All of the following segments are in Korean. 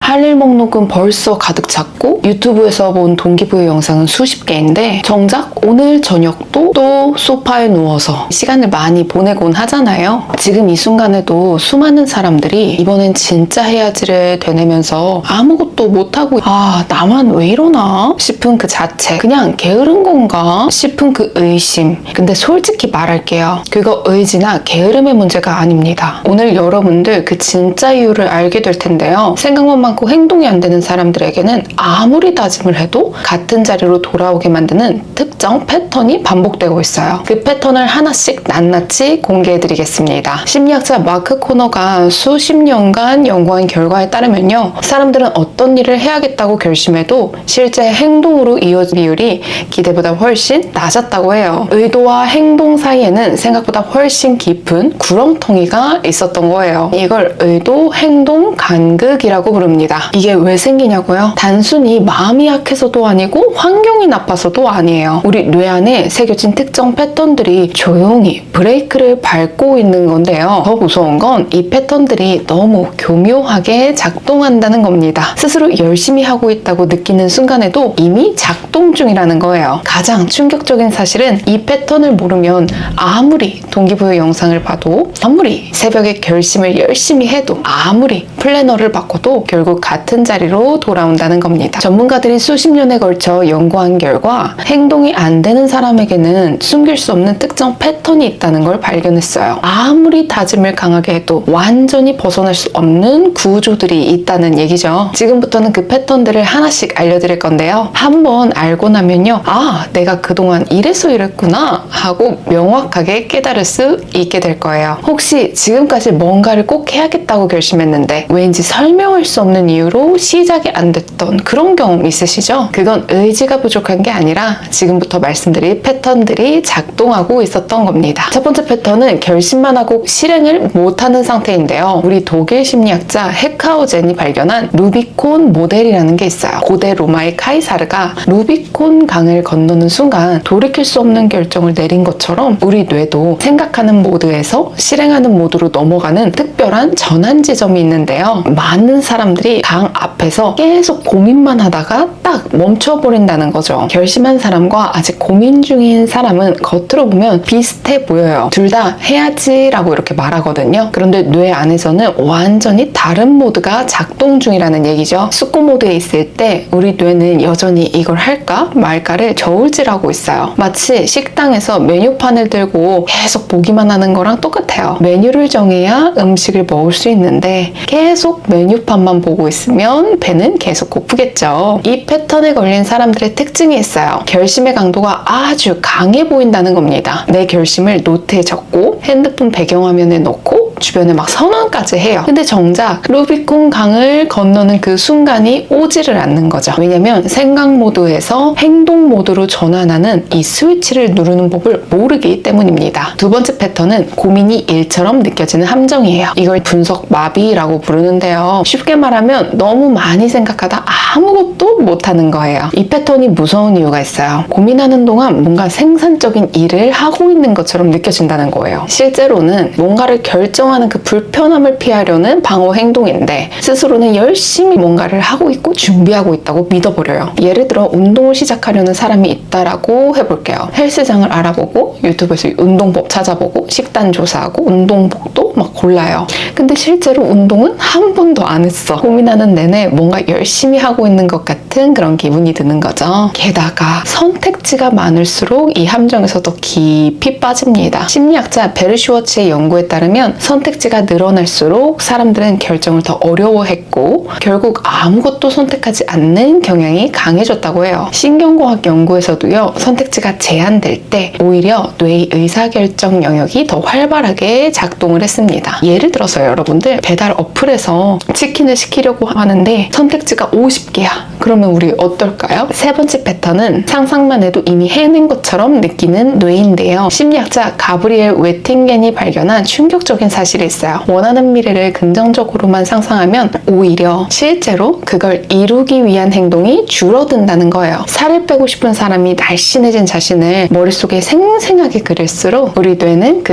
할 일 목록은 벌써 가득 찼고 유튜브에서 본 동기부여 영상은 수십 개인데 정작 오늘 저녁도 또 소파에 누워서 시간을 많이 보내곤 하잖아요. 지금 이 순간에도 수많은 사람들이 이번엔 진짜 해야지를 되뇌면서 아무것도 못하고 나만 왜 이러나 싶은 그 자체, 그냥 게으른 건가 싶은 그 의심. 근데 솔직히 말할게요. 그거 의지나 게으름의 문제가 아닙니다. 오늘 여러분들 그 진짜 이유를 알게 될 텐데요. 생각만 많고 행동이 안 되는 사람들에게는 아무리 다짐을 해도 같은 자리로 돌아오게 만드는 특정 패턴이 반복되고 있어요. 그 패턴을 하나씩 낱낱이 공개해드리겠습니다. 심리학자 마크 코너가 수십 년간 연구한 결과에 따르면요. 사람들은 어떤 일을 해야겠다고 결심해도 실제 행동으로 이어질 비율이 기대보다 훨씬 낮았다고 해요. 의도와 행동 사이에는 생각보다 훨씬 깊은 구렁텅이가 있었던 거예요. 이걸 의도, 행동, 간극이라고 부릅니다. 이게 왜 생기냐고요? 단순히 마음이 약해서도 아니고 환경이 나빠서도 아니에요. 우리 뇌 안에 새겨진 특정 패턴들이 조용히 브레이크를 밟고 있는 건데요. 더 무서운 건 이 패턴들이 너무 교묘하게 작동한다는 겁니다. 스스로 열심히 하고 있다고 느끼는 순간에도 이미 작동 중이라는 거예요. 가장 충격적인 사실은 이 패턴을 모르면 아무리 동기부여 영상을 봐도, 아무리 새벽에 결심을 열심히 해도, 아무리 플래너를 바꿔도 결국 같은 자리로 돌아온다는 겁니다. 전문가들이 수십 년에 걸쳐 연구한 결과 행동이 안 되는 사람에게는 숨길 수 없는 특정 패턴이 있다는 걸 발견했어요. 아무리 다짐을 강하게 해도 완전히 벗어날 수 없는 구조들이 있다는 얘기죠. 지금부터는 그 패턴들을 하나씩 알려드릴 건데요. 한번 알고 나면요. 내가 그동안 이래서 이랬구나 하고 명확하게 깨달을 수 있게 될 거예요. 혹시 지금까지 뭔가를 꼭 해야겠다고 결심했는데 왠지 설명할 수 없는 이유로 시작이 안 됐던 그런 경험 있으시죠? 그건 의지가 부족한 게 아니라 지금부터 말씀드릴 패턴들이 작동하고 있었던 겁니다. 첫 번째 패턴은 결심만 하고 실행을 못하는 상태인데요. 우리 독일 심리학자 헤카우젠이 발견한 루비콘 모델이라는 게 있어요. 고대 로마의 카이사르가 루비콘 강을 건너는 순간 돌이킬 수 없는 결정을 내린 것처럼 우리 뇌도 생각하는 모드에서 실행하는 모드로 넘어가는 특별한 전환 지점이 있는데요. 많은 사람들이 강 앞에서 계속 고민만 하다가 딱 멈춰버린다는 거죠. 결심한 사람과 아직 고민 중인 사람은 겉으로 보면 비슷해 보여요. 둘 다 해야지라고 이렇게 말하거든요. 그런데 뇌 안에서는 완전히 다른 모드가 작동 중이라는 얘기죠. 숙고 모드에 있을 때 우리 뇌는 여전히 이걸 할까 말까를 저울질하고 있어요. 마치 식당에서 메뉴판을 들고 계속 보기만 하는 거랑 똑같아요. 메뉴를 정해야 음식을 먹을 수 있는데 계속 메뉴판만 보고 있으면 배는 계속 고프겠죠. 이 패턴에 걸린 사람들의 특징이 있어요. 결심의 강도가 아주 강해 보인다는 겁니다. 내 결심을 노트에 적고 핸드폰 배경화면에 넣고 주변에 막 선언까지 해요. 근데 정작 루비콘 강을 건너는 그 순간이 오지를 않는 거죠. 왜냐면 생각 모드에서 행동 모드로 전환하는 이 스위치를 누르는 법을 모르기 때문입니다. 두 번째 패턴은 고민이 일처럼 느껴지는 함정이에요. 이걸 분석 마비라고 부르는데요. 쉽게 말하면 너무 많이 생각하다 아무것도 못하는 거예요. 이 패턴이 무서운 이유가 있어요. 고민하는 동안 뭔가 생산적인 일을 하고 있는 것처럼 느껴진다는 거예요. 실제로는 뭔가를 결정하는 그 불편함을 피하려는 방어 행동인데 스스로는 열심히 뭔가를 하고 있고 준비하고 있다고 믿어버려요. 예를 들어 운동을 시작하려는 사람이 있다라고 해볼게요. 헬스장을 알아보고 유튜브에서 운동법 찾아보고 식단 조사하고 운동복도 막 골라요. 근데 실제로 운동은 한 번도 안 했어. 고민하는 내내 뭔가 열심히 하고 있는 것 같은 그런 기분이 드는 거죠. 게다가 선택지가 많을수록 이 함정에서 더 깊이 빠집니다. 심리학자 베르 슈워츠의 연구에 따르면 선택지가 늘어날수록 사람들은 결정을 더 어려워했고 결국 아무것도 선택하지 않는 경향이 강해졌다고 해요. 신경과학 연구에서도요. 선택지가 제한될 때 오히려 뇌의 의사결정 영역이 더 활발하게 작동을 했습니다. 예를 들어서 여러분들 배달 어플에서 치킨을 시키려고 하는데 선택지가 50개야. 그러면 우리 어떨까요? 세 번째 패턴은 상상만 해도 이미 해낸 것처럼 느끼는 뇌인데요. 심리학자 가브리엘 웨팅겐이 발견한 충격적인 사실이 있어요. 원하는 미래를 긍정적으로만 상상하면 오히려 실제로 그걸 이루기 위한 행동이 줄어든다는 거예요. 살을 빼고 싶은 사람이 날씬해진 자신을 머릿속에 생생하게 그릴수록 우리 뇌는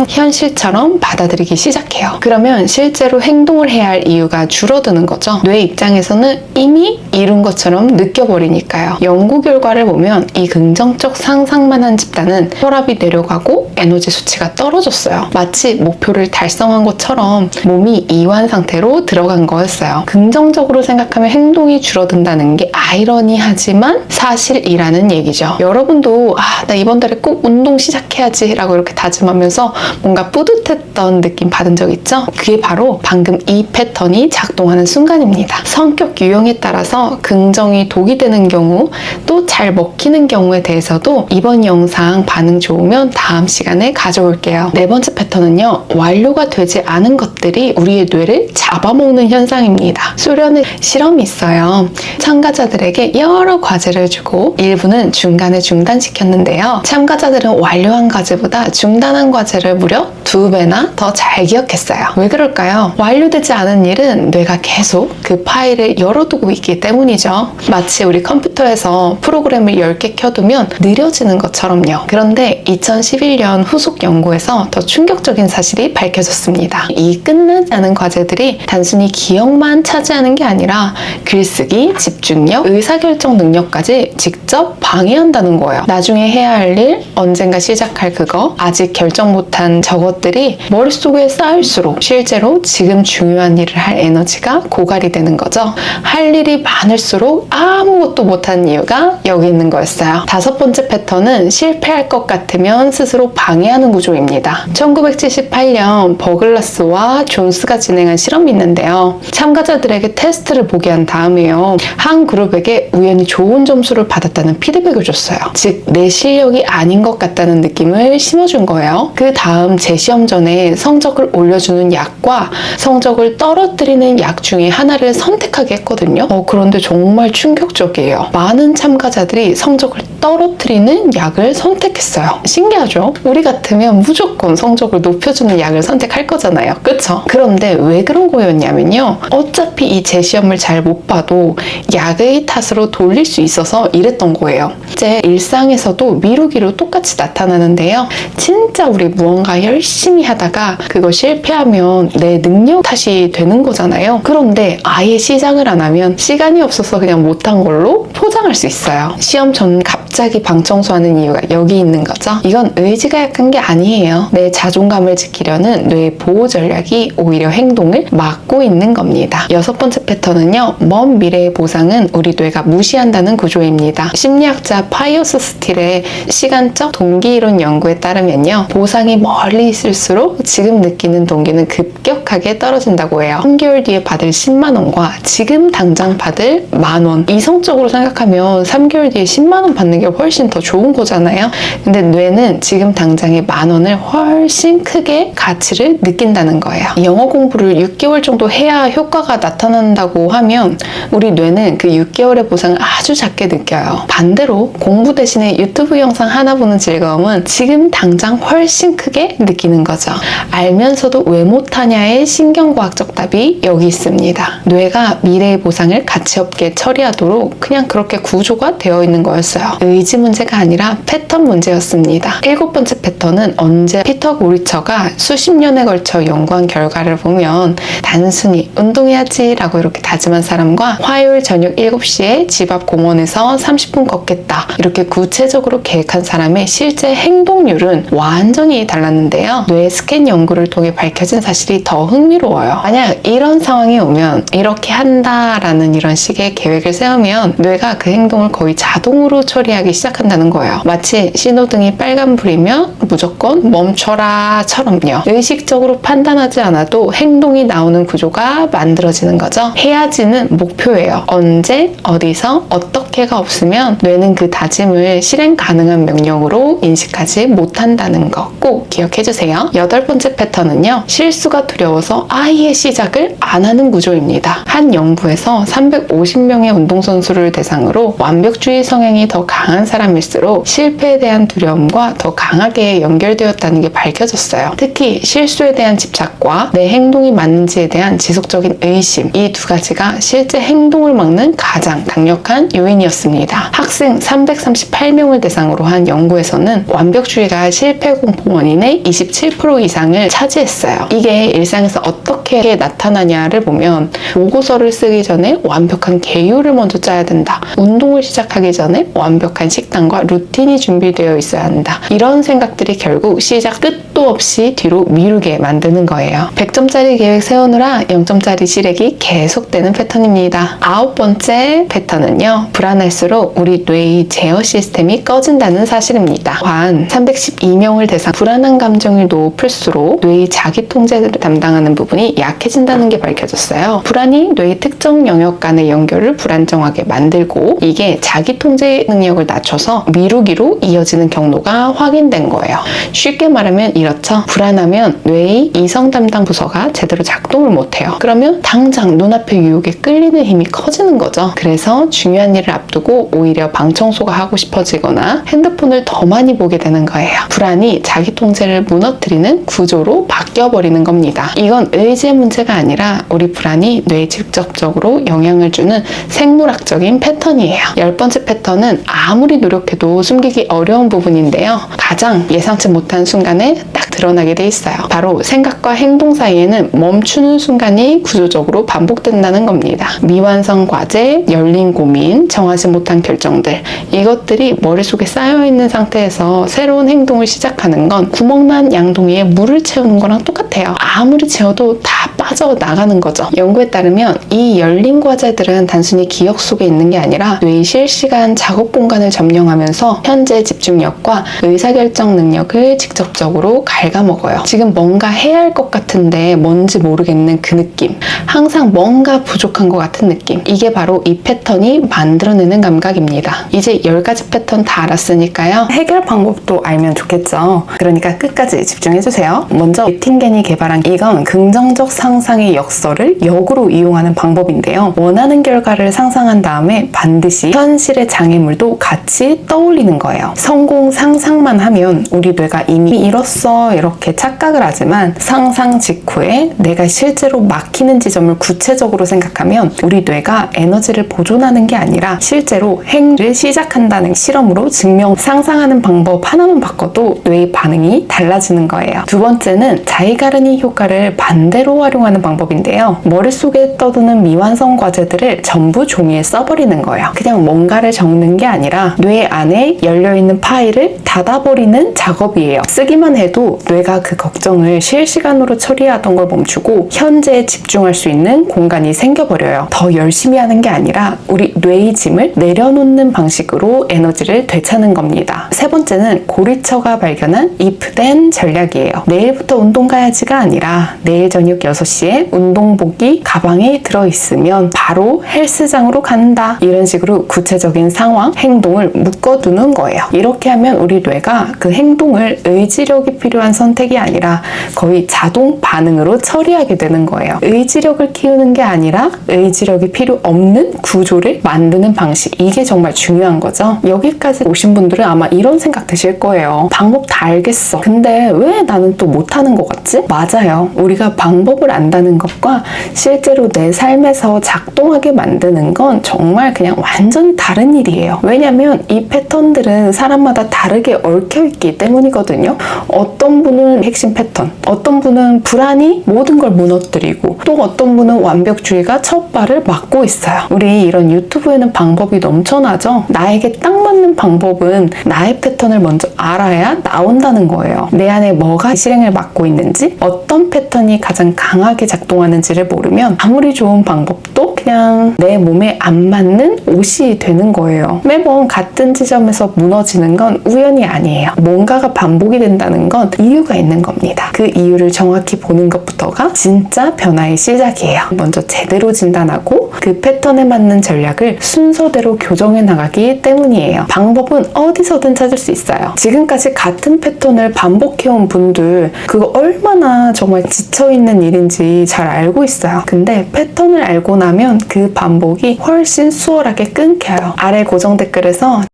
현실처럼 받아들이기 시작해요. 그러면 실제로 행동을 해야 할 이유가 줄어드는 거죠. 뇌 입장에서는 이미 이룬 것처럼 느껴버리니까요. 연구 결과를 보면 이 긍정적 상상만 한 집단은 혈압이 내려가고 에너지 수치가 떨어졌어요. 마치 목표를 달성한 것처럼 몸이 이완 상태로 들어간 거였어요. 긍정적으로 생각하면 행동이 줄어든다는 게 아이러니하지만 사실이라는 얘기죠. 여러분도 나 이번 달에 꼭 운동 시작해야지 라고 이렇게 다짐하면서 뭔가 뿌듯했던 느낌 받은 적 있죠? 그게 바로 방금 이 패턴이 작동하는 순간입니다. 성격 유형에 따라서 긍정이 독이 되는 경우, 또 잘 먹히는 경우에 대해서도 이번 영상 반응 좋으면 다음 시간에 가져올게요. 네 번째 패턴은요, 완료가 되지 않은 것들이 우리의 뇌를 잡아먹는 현상입니다. 소련의 실험이 있어요. 참가자들에게 여러 과제를 주고 일부는 중간에 중단시켰는데요. 참가자들은 완료한 과제보다 중단한 과제를 무려 2배나 더 잘 기억했어요. 왜 그럴까요? 완료되지 않은 일은 뇌가 계속 그 파일을 열어두고 있기 때문이죠. 마치 우리 컴퓨터에서 프로그램을 10개 켜두면 느려지는 것처럼요. 그런데 2011년 후속 연구에서 더 충격적인 사실이 밝혀졌습니다. 이 끝나지 않은 과제들이 단순히 기억만 차지하는 게 아니라 글쓰기, 집중력, 의사결정 능력까지 직접 방해한다는 거예요. 나중에 해야 할 일, 언젠가 시작할 그거, 아직 결정 못한 저것들이 머릿속에 쌓일수록 실제로 지금 중요한 일을 할 에너지가 고갈이 되는 거죠. 할 일이 많을수록 아무것도 못한 이유가 여기 있는 거였어요. 다섯 번째 패턴은 실패할 것 같으면 스스로 방해하는 구조입니다. 1978년 버글라스와 존스가 진행한 실험이 있는데요. 참가자들에게 테스트를 보게 한 다음에요. 한 그룹에게 우연히 좋은 점수를 받았다는 피드백을 줬어요. 즉, 내 실력이 아닌 것 같다는 느낌을 심어준 거예요. 그 다음 재시험 전에 성적을 올려주는 약과 성적을 떨어뜨리는 약 중에 하나를 선택하게 했거든요. 그런데 정말 충격적이에요. 많은 참가자들이 성적을 떨어뜨리는 약을 선택했어요. 신기하죠? 우리 같으면 무조건 성적을 높여주는 약을 선택할 거잖아요. 그쵸? 그런데 왜 그런 거였냐면요. 어차피 이 재시험을 잘 못 봐도 약의 탓으로 돌릴 수 있어서 이랬던 거예요. 이제 일상에서도 미루기로 똑같이 나타나는데요. 진짜 우리 무언가 열심히 하다가 그거 실패하면 내 능력 탓이 되는 거잖아요. 그런데 아예 시작을 안 하면 시간이 없어서 그냥 못한 걸로 포장할 수 있어요. 시험 전 갑자기 방 청소하는 이유가 여기 있는 거죠. 이건 의지가 약한 게 아니에요. 내 자존감을 지키려는 뇌의 보호 전략이 오히려 행동을 막고 있는 겁니다. 여섯 번째 패턴은요. 먼 미래의 보상은 우리 뇌가 무시한다는 구조입니다. 심리학자 파이어스 스틸의 시간적 동기이론 연구에 따르면요. 보상이 멀리 있을수록 지금 느끼는 동기는 급격하게 떨어진다고 해요. 3개월 뒤에 받을 10만 원과 지금 당장 받을 만 원. 이성적으로 생각하면 3개월 뒤에 10만 원 받는 게 훨씬 더 좋은 거잖아요. 근데 뇌는 지금 당장의 만 원을 훨씬 크게 가치를 느낀다는 거예요. 영어 공부를 6개월 정도 해야 효과가 나타난다고 하면 우리 뇌는 그 6개월의 보상을 아주 작게 느껴요. 반대로 공부 대신에 유튜브 영상 하나 보는 즐거움은 지금 당장 훨씬 크게 느끼는 거죠. 알면서도 왜 못하냐의 신경과학적 답이 여기 있습니다. 뇌가 미래의 보상을 가치 없게 처리하도록 그냥 그렇게 구조가 되어 있는 거였어요. 의지 문제가 아니라 패턴 문제였습니다. 일곱 번째 패턴은 언제 피터 고리처가 수십 년에 걸쳐 연구한 결과를 보면 단순히 운동해야지 라고 이렇게 다짐한 사람과 화요일 저녁 7시에 집 앞 공원에서 30분 걷겠다 이렇게 구체적으로 계획한 사람의 실제 행동률은 완전히 달랐는데요. 뇌 스캔 연구를 통해 밝혀진 사실이 더 흥미로워요. 만약 이런 상황이 오면 이렇게 한다라는 이런 식의 계획을 세우면 뇌가 그 행동을 거의 자동으로 처리하기 시작한다는 거예요. 마치 신호등이 빨간불이면 무조건 멈춰라 처럼요. 의식적으로 판단하지 않아도 행동이 나오는 구조가 만들어지는 거죠. 해야지는 목표예요. 언제, 어디서, 어떻게가 없으면 뇌는 그 다짐을 실행 가능한 명령으로 인식하지 못한다는 거 꼭 기억해주세요. 여덟 번째 패턴은요. 실수가 두려워서 아예 시작을 안 하는 구조입니다. 한 연구에서 350명의 운동선수를 대상으로 반대로 완벽주의 성향이 더 강한 사람일수록 실패에 대한 두려움과 더 강하게 연결되었다는 게 밝혀졌어요. 특히 실수에 대한 집착과 내 행동이 맞는지에 대한 지속적인 의심, 이 두 가지가 실제 행동을 막는 가장 강력한 요인이었습니다. 학생 338명을 대상으로 한 연구에서는 완벽주의가 실패 공포 원인의 27% 이상을 차지했어요. 이게 일상에서 어떻게 나타나냐를 보면 보고서를 쓰기 전에 완벽한 계율을 먼저 짜야 된다. 운동을 시작하기 전에 완벽한 식단과 루틴이 준비되어 있어야 한다. 이런 생각들이 결국 시작 끝도 없이 뒤로 미루게 만드는 거예요. 100점짜리 계획 세우느라 0점짜리 실행이 계속되는 패턴입니다. 9번째 패턴은요. 불안할수록 우리 뇌의 제어 시스템이 꺼진다는 사실입니다. 또한 312명을 대상 불안한 감정이 높을수록 뇌의 자기 통제를 담당하는 부분이 약해진다는 게 밝혀졌어요. 불안이 뇌의 특정 영역 간의 연결을 불안정하게 만들고 이게 자기 통제 능력을 낮춰서 미루기로 이어지는 경로가 확인된 거예요. 쉽게 말하면 이렇죠. 불안하면 뇌의 이성 담당 부서가 제대로 작동을 못해요. 그러면 당장 눈앞의 유혹에 끌리는 힘이 커지는 거죠. 그래서 중요한 일을 앞두고 오히려 방 청소가 하고 싶어지거나 핸드폰을 더 많이 보게 되는 거예요. 불안이 자기 통제를 무너뜨리는 구조로 바뀌어버리는 겁니다. 이건 의지의 문제가 아니라 우리 불안이 뇌에 직접적으로 영향을 주는 생물학적인 패턴이에요. 10번째 패턴은 아무리 노력해도 숨기기 어려운 부분인데요. 가장 예상치 못한 순간에 딱 드러나게 돼 있어요. 바로 생각과 행동 사이에는 멈추는 순간이 구조적으로 반복된다는 겁니다. 미완성 과제, 열린 고민, 정하지 못한 결정들, 이것들이 머릿속에 쌓여있는 상태에서 새로운 행동을 시작하는 건 구멍난 양동이에 물을 채우는 거랑 똑같아요. 아무리 채워도 다 빠져나가는 거죠. 연구에 따르면 이 열린 과제들은 단순히 기억 속에 있는 게 아니라 뇌의 실시간 작업 공간을 점령하면서 현재 집중력과 의사결정 능력을 직접적으로 갉아먹어요. 지금 뭔가 해야 할 것 같은데 뭔지 모르겠는 그 느낌, 항상 뭔가 부족한 것 같은 느낌, 이게 바로 이 패턴이 만들어내는 감각입니다. 이제 10가지 패턴 다 알았으니까요. 해결 방법도 알면 좋겠죠. 그러니까 끝까지 집중해주세요. 먼저 베팅겐이 개발한 이건 긍정적 상상의 역설을 역으로 이용하는 방법인데요. 원하는 결과를 상상한 다음에 반드시 현실의 장애물도 같이 떠올리는 거예요. 성공 상상만 하면 우리 뇌가 이미 이뤘어 이렇게 착각을 하지만 상상 직후에 내가 실제로 막히는 지점을 구체적으로 생각하면 우리 뇌가 에너지를 보존하는 게 아니라 실제로 행위를 시작한다는 실험으로 증명. 상상하는 방법 하나만 바꿔도 뇌의 반응이 달라지는 거예요. 두 번째는 자이가르니 효과를 반대로 활용하는 방법인데요. 머릿속에 떠드는 미완성 과제들을 전부 종이에 써버리는 거예요. 그냥 뭔가를 적는 게 아니라 뇌 안에 열려있는 파일을 닫아버리는 작업이에요. 쓰기만 해도 뇌가 그 걱정을 실시간으로 처리하던 걸 멈추고 현재에 집중할 수 있는 공간이 생겨버려요. 더 열심히 하는 게 아니라 우리 뇌의 짐을 내려놓는 방식으로 에너지를 되찾는 겁니다. 세 번째는 고리처가 발견한 if then 전략이에요. 내일부터 운동 가야지가 아니라 내일 저녁 6시에 운동복이 가방에 들어있으면 바로 헬스장으로 간다. 이런 식으로 구체적인 상황, 행동을 묶어두는 거예요. 이렇게 하면 우리 뇌가 그 행동을 의지력이 필요한 선택이 아니라 거의 자동 반응으로 처리하게 되는 거예요. 의지력을 키우는 게 아니라 의지력이 필요 없는 구조를 만드는 방식, 이게 정말 중요한 거죠. 여기까지 오신 분들은 아마 이런 생각 드실 거예요. 방법 다 알겠어. 근데 왜 나는 또 못하는 것 같지? 맞아요. 우리가 방법을 안다는 것과 실제로 내 삶에서 작동하게 만드는 건 정말 그냥 완전히 다른 일이에요. 왜냐면 이 패턴들은 사람마다 다르게 얽혀있기 때문이거든요. 어떤 분은 핵심 패턴, 어떤 분은 불안이 모든 걸 무너뜨리고 또 어떤 분은 완벽주의가 첫 발을 막고 있어요. 우리 이런 유튜브에는 방법이 넘쳐나죠? 나에게 딱 맞는 방법은 나의 패턴을 먼저 알아야 나온다는 거예요. 내 안에 뭐가 실행을 맡고 있는지, 어떤 패턴이 가장 강하게 작동하는지를 모르면 아무리 좋은 방법도 그냥 내 몸에 안 맞는 옷이 되는 거예요. 매번 같은 지점에서 무너지는 건 우연이 아니에요. 뭔가가 반복이 된다는 건 이유가 있는 겁니다. 그 이유를 정확히 보는 것부터가 진짜 변화의 시작이에요. 먼저 제대로 진단하고 그 패턴에 맞는 전략을 순서대로 교정해 나가기 때문이에요. 방법은 어디서든 찾을 수 있어요. 지금까지 같은 패턴을 반복해온 분들 그거 얼마나 정말 지쳐있는 일인지 잘 알고 있어요. 근데 패턴을 알고 나면 그 반복이 훨씬 수월하게 끊겨요. 아래 고정 댓글에서